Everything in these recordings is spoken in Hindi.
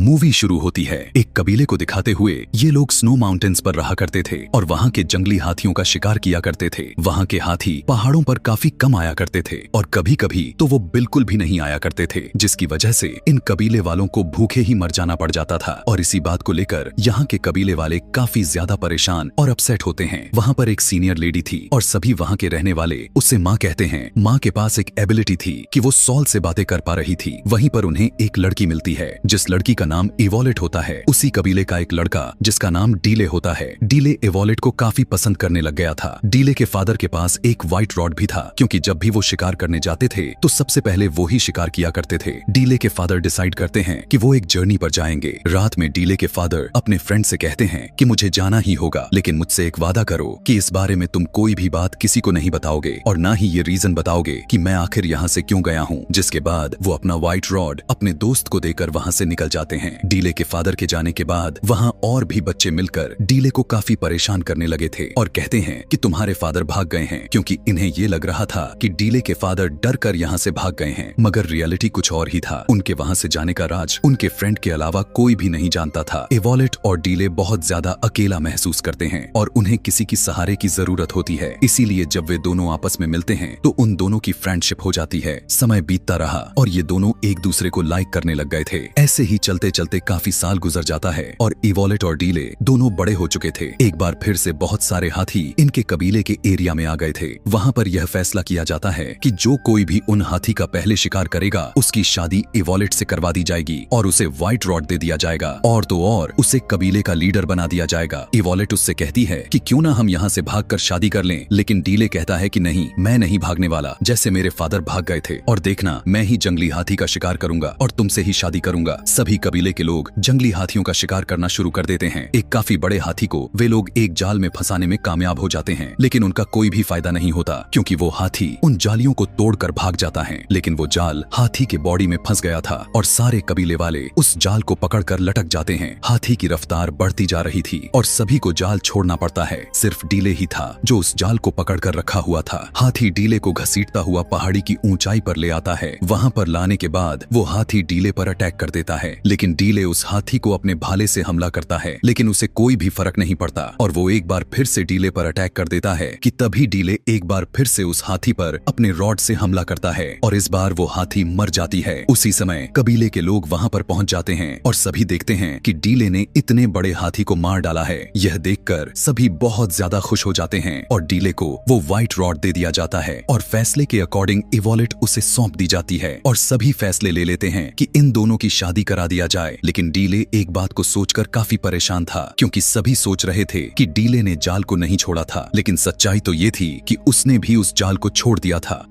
मूवी शुरू होती है एक कबीले को दिखाते हुए। ये लोग स्नो माउंटेन्स पर रहा करते थे और वहाँ के जंगली हाथियों का शिकार किया करते थे। वहाँ के हाथी पहाड़ों पर काफी कम आया करते थे और कभी कभी तो वो बिल्कुल भी नहीं आया करते थे, जिसकी वजह से इन कबीले वालों को भूखे ही मर जाना पड़ जाता था। और इसी बात को लेकर यहाँ के कबीले वाले काफी ज्यादा परेशान और अपसेट होते हैं। वहाँ पर एक सीनियर लेडी थी और सभी वहाँ के रहने वाले उससे माँ कहते हैं। माँ के पास एक एबिलिटी थी कि वो सॉल से बातें कर पा रही थी। वहीं पर उन्हें एक लड़की मिलती है जिस लड़की का नाम इवोलेट होता है। उसी कबीले का एक लड़का जिसका नाम डीले होता है। डीले इवोलेट को काफी पसंद करने लग गया था। डीले के फादर के पास एक व्हाइट रॉड भी था, क्योंकि जब भी वो शिकार करने जाते थे तो सबसे पहले वो ही शिकार किया करते थे। डीले के फादर डिसाइड करते हैं कि वो एक जर्नी पर जाएंगे। रात में डीले के फादर अपने फ्रेंड से कहते हैं कि मुझे जाना ही होगा, लेकिन मुझसे एक वादा करो कि इस बारे में तुम कोई भी बात किसी को नहीं बताओगे और ना ही ये रीजन बताओगे कि मैं आखिर यहाँ से क्यों गया हूँ। जिसके बाद वो अपना व्हाइट रॉड अपने दोस्त को देकर वहाँ से निकल जाते हैं। डीले के फादर के जाने के बाद वहाँ और भी बच्चे मिलकर डीले को काफी परेशान करने लगे थे और कहते हैं कि तुम्हारे फादर भाग गए हैं, क्योंकि इन्हें ये लग रहा था कि डीले के फादर डर कर यहाँ से भाग गए हैं। मगर रियलिटी कुछ और ही था। उनके वहाँ से जाने का राज उनके फ्रेंड के अलावा कोई भी नहीं जानता था। इवोलेट और डीले बहुत ज्यादा अकेला महसूस करते हैं और उन्हें किसी की सहारे की जरूरत होती है। इसीलिए जब वे दोनों आपस में मिलते हैं तो उन दोनों की फ्रेंडशिप हो जाती है। समय बीतता रहा और ये दोनों एक दूसरे को लाइक करने लग गए थे। ऐसे ही चलते चलते काफी साल गुजर जाता है और इवोलेट और डीले दोनों बड़े हो चुके थे। एक बार फिर से बहुत सारे हाथी इनके कबीले के एरिया में आ गए थे। वहाँ पर यह फैसला किया जाता है कि जो कोई भी उन हाथी का पहले शिकार करेगा उसकी शादी इवोलेट से करवा दी जाएगी और उसे व्हाइट रॉड दे दिया जाएगा और तो और उसे कबीले का लीडर बना दिया जाएगा। इवोलेट उससे कहती है कि क्यों ना हम यहाँ से भागकर शादी कर लें, लेकिन डीले कहता है कि नहीं, मैं नहीं भागने वाला। जैसे मेरे फादर भाग गए थे और देखना, मैं ही जंगली हाथी का शिकार करूंगा और तुमसे ही शादी करूंगा। सभी कबीले के लोग जंगली हाथियों का शिकार करना शुरू कर देते हैं। एक काफी बड़े हाथी को वे लोग एक जाल में फंसाने में कामयाब हो जाते हैं, लेकिन उनका कोई भी फायदा नहीं होता, क्योंकि वो हाथी उन जालियों को तोड़कर भाग जाता है। लेकिन वो जाल हाथी के बॉडी में फंस गया था और सारे कबीले वाले उस जाल को पकड़कर लटक जाते हैं। हाथी की रफ्तार बढ़ती जा रही थी और सभी को जाल छोड़ना पड़ता है। सिर्फ डीले ही था जो उस जाल को पकड़कर रखा हुआ था। हाथी डीले को घसीटता हुआ पहाड़ी की ऊंचाई पर ले आता है। वहाँ पर लाने के बाद वो हाथी डीले पर अटैक कर देता है, लेकिन डीले उस हाथी को अपने भाले से हमला करता है, लेकिन उसे कोई भी फर्क नहीं पड़ता और वो एक बार फिर से डीले पर अटैक कर देता है कि तभी डीले एक बार फिर से उस हाथी पर अपने रॉड से हमला करता है और इस बार वो हाथी मर जाती है। उसी समय कबीले के लोग वहाँ पर पहुँच जाते हैं और सभी देखते हैं कि डीले ने इतने बड़े हाथी को मार डाला है। यह देखकर सभी बहुत ज्यादा खुश हो जाते हैं और डीले को वो व्हाइट रॉड दे दिया जाता है और फैसले के अकॉर्डिंग इवोलेट उसे सौंप दी जाती है और सभी फैसले ले लेते हैं कि इन दोनों की शादी करा दिया जाए। लेकिन डीले एक बात को सोचकर काफी परेशान था, क्योंकि सभी सोच रहे थे कि डीले ने जाल को नहीं छोड़ा था, लेकिन सच्चाई तो ये थी कि उसने भी उस जाल को छोड़ दिया था।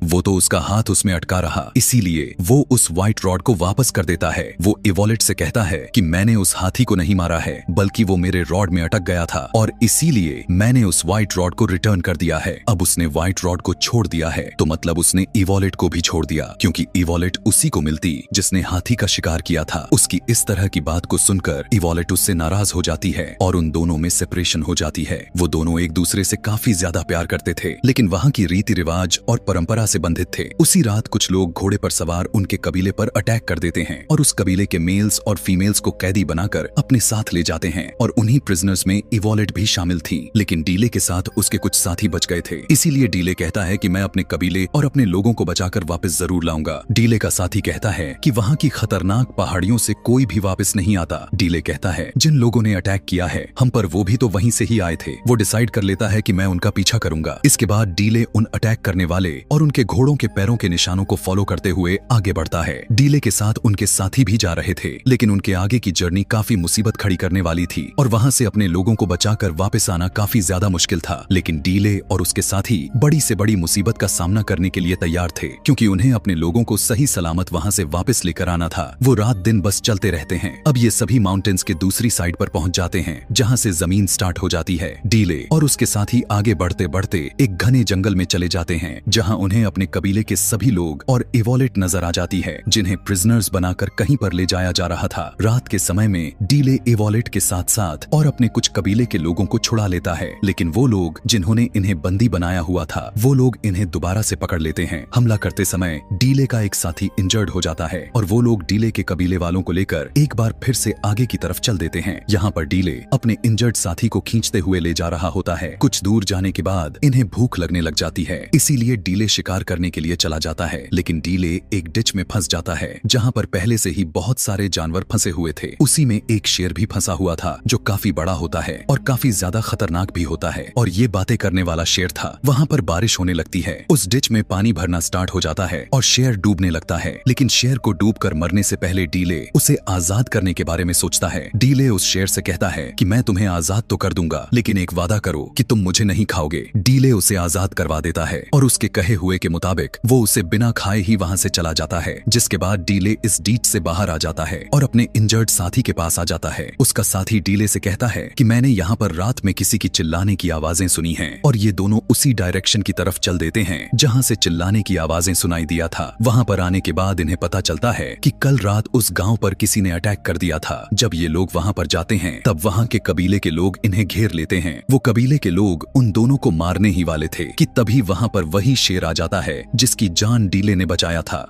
वो तो उसका हाथ उसमें अटका रहा, इसीलिए वो उस व्हाइट रॉड को वापस कर देता है। वो इवोलेट से कहता है कि मैंने उस हाथी को नहीं मारा है, बल्कि वो मेरे रॉड में अटक गया था और इसीलिए मैंने उस व्हाइट रॉड को रिटर्न कर दिया है। अब उसने व्हाइट रॉड को छोड़ दिया है तो मतलब उसने इवोलेट को भी छोड़ दिया, क्योंकि इवोलेट उसी को मिलती जिसने हाथी का शिकार किया था। उसकी इस तरह की बात को सुनकर इवोलेट उससे नाराज हो जाती है और उन दोनों में सेपरेशन हो जाती है। वो दोनों एक दूसरे से काफी ज्यादा प्यार करते थे, लेकिन वहाँ की रीति रिवाज और परंपरा से बंधित थे। उसी रात कुछ लोग घोड़े पर सवार उनके कबीले पर अटैक कर देते हैं और उस कबीले के मेल्स और फीमेल्स को कैदी बनाकर अपने साथ ले जाते हैं और उन्हीं प्रिजनर्स में इवोलेट भी शामिल थी। लेकिन डीले के साथ उसके कुछ साथी बच गए थे, इसीलिए डीले कहता है कि मैं अपने कबीले और अपने लोगों को बचाकर वापस जरूर लाऊंगा। डीले का साथी कहता है कि वहाँ की खतरनाक पहाड़ियों से कोई भी वापस नहीं आता। डीले कहता है जिन लोगों ने अटैक किया है हम पर, वो भी तो वहीं से ही आए थे। वो डिसाइड कर लेता है कि मैं उनका पीछा करूंगा। इसके बाद डीले उन अटैक करने वाले और उनके घोड़ों के पैरों के निशानों को फॉलो करते हुए आगे बढ़ता है। डीले के साथ उनके साथी भी जा रहे थे, लेकिन उनके आगे की जर्नी काफी मुसीबत खड़ी करने वाली थी और वहां से अपने लोगों को बचाकर वापस आना काफी ज्यादा मुश्किल था। लेकिन डीले और उसके साथी बड़ी से बड़ी मुसीबत का सामना करने के लिए तैयार थे, क्योंकि उन्हें अपने लोगों को सही सलामत वहां से वापस लेकर आना था। वो रात दिन बस चलते रहते हैं। अब ये सभी माउंटेन्स के दूसरी साइड पर पहुंच जाते हैं, जहां से जमीन स्टार्ट हो जाती है। डीले और उसके साथी आगे बढ़ते बढ़ते एक घने जंगल में चले जाते हैं, जहां उन्हें अपने कबीले के सभी लोग और एवोलेट नजर आ जाती है जिन्हें प्रिजनर्स बनाकर कहीं पर ले जाया जा रहा था। रात के समय में डीले एवोलेट के साथ साथ और अपने कुछ कबीले के लोगों को छुड़ा लेता है, लेकिन वो लोग जिन्होंने इन्हें बंदी बनाया हुआ था वो लोग इन्हें दोबारा से पकड़ लेते हैं। हमला करते समय डीले का एक साथी इंजर्ड हो जाता है और वो लोग डीले के कबीले वालों को लेकर एक बार फिर से आगे की तरफ चल देते हैं। यहाँ पर डीले अपने इंजर्ड साथी को खींचते हुए ले जा रहा होता है। कुछ दूर जाने के बाद इन्हें भूख लगने लग जाती है, इसीलिए डीले शिकार करने के लिए चला जाता है, लेकिन डीले एक डिच में फंस जाता है जहाँ पर पहले से ही बहुत सारे जानवर फंसे हुए थे। उसी में एक शेर भी फंसा हुआ था जो काफी बड़ा होता है और काफी ज्यादा खतरनाक भी होता है और ये बातें करने वाला शेर था। वहाँ पर बारिश होने लगती है, उस डिच में पानी भरना स्टार्ट हो जाता है और शेर डूबने लगता है, लेकिन शेर को डूबकर मरने से पहले डीले उसे आजाद करने के बारे में सोचता है। डीले उस शेर से कहता है कि मैं तुम्हें आजाद तो कर दूंगा, लेकिन एक वादा करो कि तुम मुझे नहीं खाओगे। डीले उसे आजाद करवा देता है और उसके कहे हुए के मुताबिक वो उसे बिना खाए ही वहाँ से चला जाता है, जिसके बाद डीले इस डीच से बाहर आ जाता है और अपने इंजर्ड साथी के पास आ जाता है। उसका साथी डीले से कहता है कि मैंने यहाँ पर रात में किसी की चिल्लाने की आवाजें सुनी हैं और ये दोनों उसी डायरेक्शन की तरफ चल देते हैं जहाँ से चिल्लाने की आवाजें सुनाई दिया था। वहाँ पर आने के बाद इन्हें पता चलता है कि कल रात उस गांव पर किसी ने अटैक कर दिया था। जब ये लोग वहाँ पर जाते हैं तब वहाँ के कबीले के लोग इन्हें घेर लेते हैं। वो कबीले के लोग उन दोनों को मारने ही वाले थे कि तभी वहाँ पर वही शेर आ जाता है जिसकी जान डीले ने बचाया था।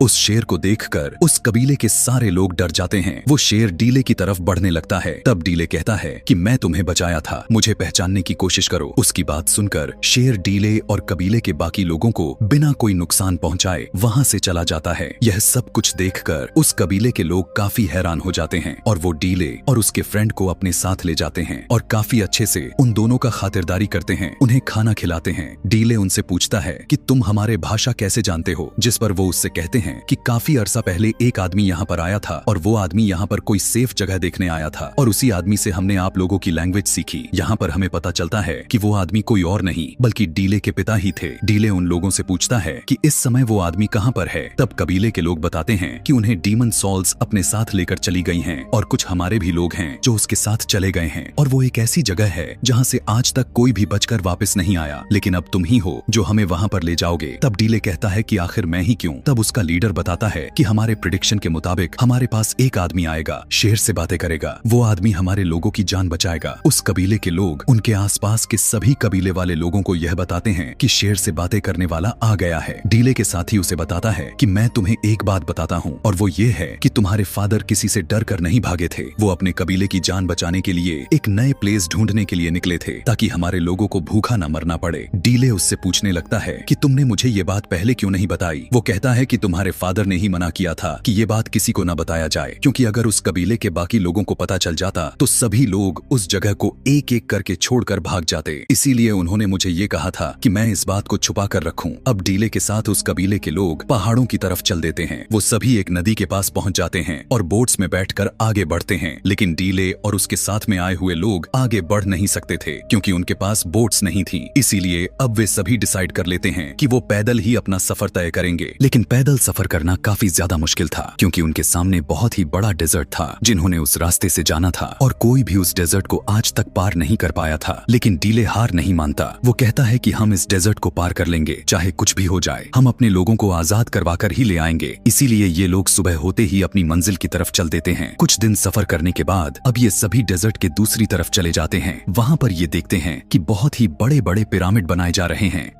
उस शेर को देखकर उस कबीले के सारे लोग डर जाते हैं। वो शेर डीले की तरफ बढ़ने लगता है, तब डीले कहता है कि मैं तुम्हें बचाया था, मुझे पहचानने की कोशिश करो। उसकी बात सुनकर शेर डीले और कबीले के बाकी लोगों को बिना कोई नुकसान पहुंचाए वहां से चला जाता है। यह सब कुछ देखकर उस कबीले के लोग काफी हैरान हो जाते हैं और वो डीले और उसके फ्रेंड को अपने साथ ले जाते हैं और काफी अच्छे से उन दोनों का खातिरदारी करते हैं, उन्हें खाना खिलाते हैं। डीले उनसे पूछता है कि तुम हमारे भाषा कैसे जानते हो, जिस पर वो उससे कहते हैं कि काफी अरसा पहले एक आदमी यहाँ पर आया था और वो आदमी यहाँ पर कोई सेफ जगह देखने आया था और उसी आदमी से हमने आप लोगों की लैंग्वेज सीखी। यहाँ पर हमें पता चलता है कि वो आदमी कोई और नहीं बल्कि डीले के पिता ही थे। डीले उन लोगों से पूछता है कि इस समय वो आदमी कहाँ पर है। तब कबीले के लोग बताते हैं कि उन्हें डीमन सॉल्स अपने साथ लेकर चली गई हैं और कुछ हमारे भी लोग हैं जो उसके साथ चले गए हैं और वो एक ऐसी जगह है जहाँ से आज तक कोई भी बचकर वापस नहीं आया, लेकिन अब तुम ही हो जो हमें वहाँ पर ले जाओगे। तब डीले कहता है कि आखिर मैं ही क्यों। तब उसका लीडर बताता है कि हमारे प्रेडिक्शन के मुताबिक हमारे पास एक आदमी आएगा, शेर से बातें करेगा, वो आदमी हमारे लोगों की जान बचाएगा। उस कबीले के लोग उनके आसपास के सभी कबीले वाले लोगों को यह बताते हैं कि शेर से बातें करने वाला आ गया है। डीले के साथी उसे बताता है कि मैं तुम्हें एक बात बताता हूँ और वो ये है कि तुम्हारे फादर किसी से डर कर नहीं भागे थे। वो अपने कबीले की जान बचाने के लिए एक नए प्लेस ढूंढने के लिए निकले थे ताकि हमारे लोगों को भूखा न मरना पड़े। डीले उससे पूछने लगता है कि तुमने मुझे ये बात पहले क्यों नहीं बताई। वो कहता है कि तुम्हारे फादर ने ही मना किया था कि ये बात किसी को न बताया जाए, क्योंकि अगर उस कबीले के बाकी लोगों को पता चल जाता तो सभी लोग उस जगह को एक एक करके छोड़कर भाग जाते। इसीलिए उन्होंने मुझे ये कहा था कि मैं इस बात को छुपा कर रखूं। अब डीले के साथ उस कबीले के लोग पहाड़ों की तरफ चल देते हैं। वो सभी एक नदी के पास पहुंच जाते हैं और बोट्स में बैठकर आगे बढ़ते हैं, लेकिन डीले और उसके साथ में आए हुए लोग आगे बढ़ नहीं सकते थे क्योंकि उनके पास बोट्स नहीं थी। इसीलिए अब वे सभी डिसाइड कर लेते हैं कि वो पैदल ही अपना सफर तय करेंगे, लेकिन पैदल सफर करना काफी ज्यादा मुश्किल था क्योंकि उनके सामने बहुत ही बड़ा डेजर्ट था जिन्होंने उस रास्ते से जाना था और कोई भी उस डेजर्ट को आज तक पार नहीं कर पाया था। लेकिन डीले हार नहीं मानता। वो कहता है कि हम इस डेजर्ट को पार कर लेंगे, चाहे कुछ भी हो जाए, हम अपने लोगों को आजाद करवाकर ही ले आएंगे। इसीलिए ये लोग सुबह होते ही अपनी मंजिल की तरफ चल देते हैं। कुछ दिन सफर करने के बाद अब ये सभी डेजर्ट के दूसरी तरफ चले जाते हैं। वहाँ पर ये देखते हैं कि बहुत ही बड़े बड़े पिरामिड बनाए जा रहे हैं।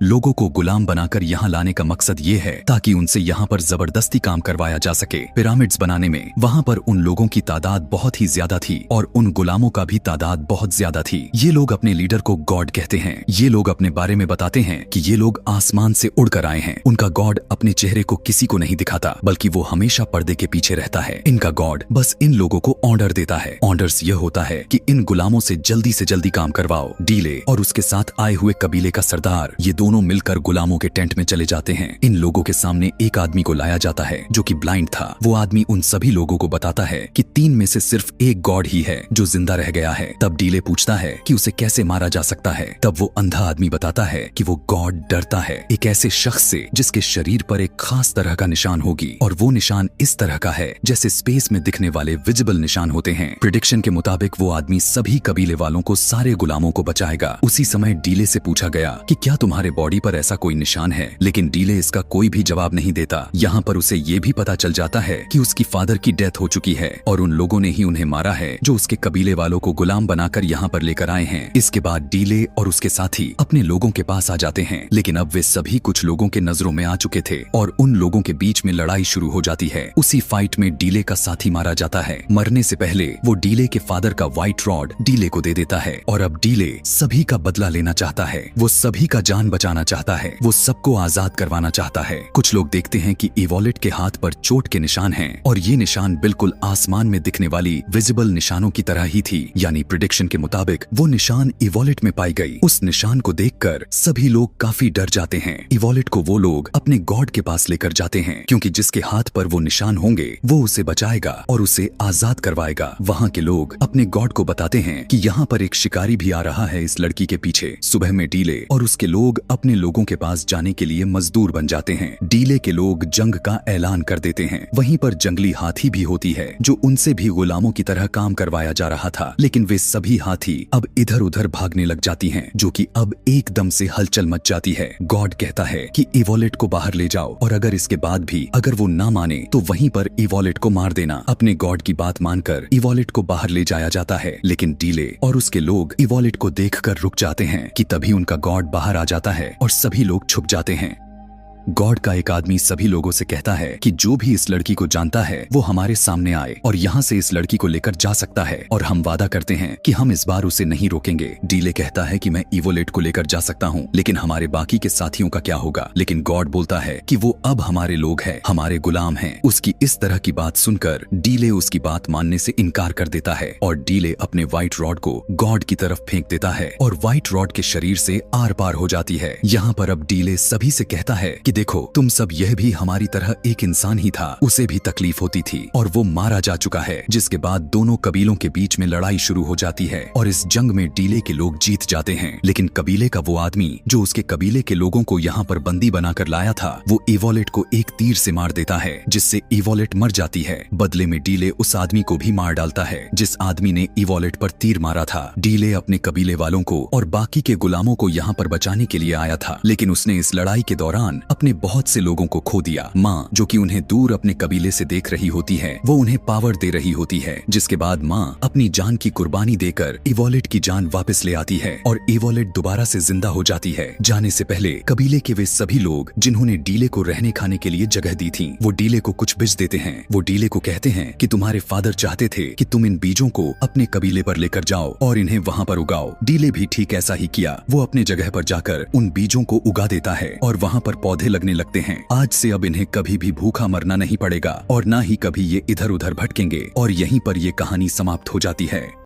लोगों को गुलाम बनाकर यहाँ लाने का मकसद ये है ताकि उनसे यहाँ पर जबरदस्ती काम करवाया जा सके। पिरामिड्स बनाने में वहाँ पर उन लोगों की तादाद बहुत ही ज्यादा थी और उन गुलामों का भी तादाद बहुत ज्यादा थी। ये लोग अपने लीडर को गॉड कहते हैं। ये लोग अपने बारे में बताते हैं कि ये लोग आसमान से उड़कर आए हैं। उनका गॉड अपने चेहरे को किसी को नहीं दिखाता बल्कि वो हमेशा पर्दे के पीछे रहता है। इनका गॉड बस इन लोगों को ऑर्डर देता है। ऑर्डर्स ये होता है कि इन गुलामों से जल्दी काम करवाओ। डीले और उसके साथ आए हुए कबीले का सरदार ये दोनों मिलकर गुलामों के टेंट में चले जाते हैं। इन लोगों के सामने एक आदमी को लाया जाता है जो कि ब्लाइंड था। वो आदमी उन सभी लोगों को बताता है कि 3 में से सिर्फ एक गॉड ही है जो जिंदा रह गया है। तब डीले पूछता है कि उसे कैसे मारा जा सकता है। तब वो अंधा आदमी बताता है कि वो गॉड डरता है एक ऐसे शख्स से जिसके शरीर पर एक खास तरह का निशान होगी और वो निशान इस तरह का है जैसे स्पेस में दिखने वाले विजिबल निशान होते हैं। प्रेडिक्शन के मुताबिक वो आदमी सभी कबीले वालों को, सारे गुलामों को बचाएगा। उसी समय डीले से पूछा गया कि क्या तुम्हारे बॉडी पर ऐसा कोई निशान है, लेकिन डीले इसका कोई भी जवाब नहीं देता। यहाँ पर उसे ये भी पता चल जाता है कि उसकी फादर की डेथ हो चुकी है और उन लोगों ने ही उन्हें मारा है जो उसके कबीले वालों को गुलाम बनाकर यहाँ पर लेकर आए हैं। इसके बाद डीले और उसके साथी अपने लोगों के पास आ जाते हैं, लेकिन अब वे सभी कुछ लोगों के नजरों में आ चुके थे और उन लोगों के बीच में लड़ाई शुरू हो जाती है। उसी फाइट में डीले का साथी मारा जाता है। मरने से पहले वो डीले के फादर का व्हाइट रॉड डीले को दे देता है और अब डीले सभी का बदला लेना चाहता है। वो सभी का जान बचाना चाहता है, वो सबको आजाद करवाना चाहता है। कुछ लोग देखते हैं कि इवोलेट के हाथ पर चोट के निशान हैं और ये निशान बिल्कुल आसमान में दिखने वाली विजिबल निशानों की तरह ही थी, यानी प्रेडिक्शन के मुताबिक वो निशान इवोलेट में पाई गई। उस निशान को देखकर सभी लोग काफी डर जाते हैं। इवोलेट को वो लोग अपने गॉड के पास लेकर जाते हैं, क्योंकि जिसके हाथ पर वो निशान होंगे वो उसे बचाएगा और उसे आजाद करवाएगा। वहाँ के लोग अपने गॉड को बताते हैं कि यहाँ पर एक शिकारी भी आ रहा है इस लड़की के पीछे। सुबह में डीले और उसके लोग अपने लोगों के पास जाने के लिए मजदूर बन जाते हैं। डीले के लोग जंग का ऐलान कर देते हैं। वहीं पर जंगली हाथी भी होती है जो उनसे भी गुलामों की तरह काम करवाया जा रहा था, लेकिन वे सभी हाथी अब इधर उधर भागने लग जाती हैं, जो कि अब एकदम से हलचल मच जाती है। गॉड कहता है कि इवोलेट को बाहर ले जाओ और अगर इसके बाद भी अगर वो ना माने तो वहीं पर इवोलेट को मार देना। अपने गॉड की बात मानकर इवोलेट को बाहर ले जाया जाता है, लेकिन डीले और उसके लोग इवोलेट को देखकर रुक जाते हैं कि तभी उनका गॉड बाहर आ जाता है और सभी लोग छुप जाते हैं। गॉड का एक आदमी सभी लोगों से कहता है कि जो भी इस लड़की को जानता है वो हमारे सामने आए और यहाँ से इस लड़की को लेकर जा सकता है, और हम वादा करते हैं कि हम इस बार उसे नहीं रोकेंगे। डीले कहता है कि मैं इवोलेट को लेकर जा सकता हूँ, लेकिन हमारे बाकी के साथियों का क्या होगा? लेकिन गॉड बोलता है कि वो अब हमारे लोग हैं, हमारे गुलाम हैं। उसकी इस तरह की बात सुनकर डीले उसकी बात मानने से इनकार कर देता है और डीले अपने व्हाइट रॉड को गॉड की तरफ फेंक देता है और व्हाइट रॉड के शरीर से आर पार हो जाती है। यहाँ पर अब डीले सभी से कहता है कि देखो, तुम सब यह भी हमारी तरह एक इंसान ही था, उसे भी तकलीफ होती थी और वो मारा जा चुका है। जिसके बाद दोनों कबीलों के बीच में लड़ाई शुरू हो जाती है और इस जंग में डीले के लोग जीत जाते हैं, लेकिन कबीले का वो आदमी जो उसके कबीले के लोगों को यहाँ पर बंदी बनाकर लाया था, वो इवोलेट को एक तीर से मार देता है, जिससे इवोलेट मर जाती है। बदले में डीले उस आदमी को भी मार डालता है जिस आदमी ने इवोलेट पर तीर मारा था। डीले अपने कबीले वालों को और बाकी के गुलामों को यहाँ पर बचाने के लिए आया था, लेकिन उसने इस लड़ाई के दौरान अपने बहुत से लोगों को खो दिया। माँ, जो कि उन्हें दूर अपने कबीले से देख रही होती है, वो उन्हें पावर दे रही होती है, जिसके बाद माँ अपनी जान की कुर्बानी देकर इवोलेट की जान वापस ले आती है और इवोलेट दोबारा से जिंदा हो जाती है। जाने से पहले कबीले के वे सभी लोग जिन्होंने डीले को रहने खाने के लिए जगह दी थी, वो डीले को कुछ बीज देते हैं। वो डीले को कहते हैं कि तुम्हारे फादर चाहते थे कि तुम इन बीजों को अपने कबीले पर लेकर जाओ और इन्हें वहाँ पर उगाओ। डीले भी ठीक ऐसा ही किया। वो अपने जगह पर जाकर उन बीजों को उगा देता है और वहाँ पर पौधे लगने लगते हैं। आज से अब इन्हें कभी भी भूखा मरना नहीं पड़ेगा और ना ही कभी ये इधर उधर भटकेंगे। और यहीं पर ये कहानी समाप्त हो जाती है।